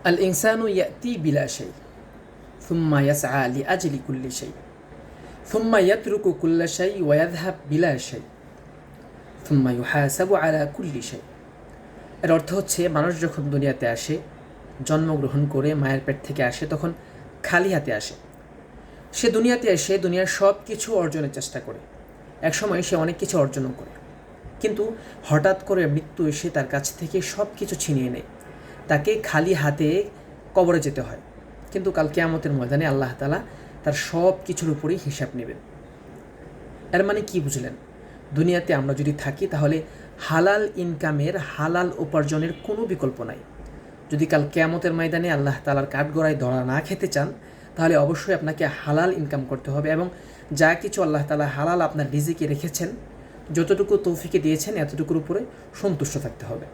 আল ইনসানু ইয়াতি বিলা শাই সুম্মা ইয়াসআ লিআজলি কুল্লি শাই সুম্মা ইয়াতরুকু কুল্লা শাই ওয়া ইয়াযহাব বিলা শাই সুম্মা ইউহাসাবু আলা কুল্লি শাই। এর অর্থ হচ্ছে, মানুষ যখন দুনিয়াতে আসে, জন্মগ্রহণ করে মায়ের পেট থেকে আসে, তখন খালি হাতে আসে। সে দুনিয়াতে এসে দুনিয়ার সব কিছু অর্জনের চেষ্টা করে। একসময় সে অনেক কিছু অর্জনও করে, কিন্তু হঠাৎ করে মৃত্যু এসে তার কাছ থেকে সব কিছু ছিনিয়ে নেয়। তাকে খালি হাতে কবরে যেতে হয়। কিন্তু কাল কিয়ামতের ময়দানে আল্লাহ তাআলা তার সব কিছুর উপরেই হিসাব নেবেন। এর মানে কি বুঝলেন? দুনিয়াতে আমরা যদি থাকি, তাহলে হালাল ইনকামের, হালাল উপার্জনের কোনো বিকল্প নাই। যদি কাল কিয়ামতের ময়দানে আল্লাহ তাআলার কাঠগড়ায় ধরা না খেতে চান, তাহলে অবশ্যই আপনাকে হালাল ইনকাম করতে হবে, এবং যা কিছু আল্লাহ তাআলা হালাল আপনার রিজিকে রেখেছেন, যতটুকু তৌফিকে দিয়েছেন, এতটুকুর উপরে সন্তুষ্ট থাকতে হবে।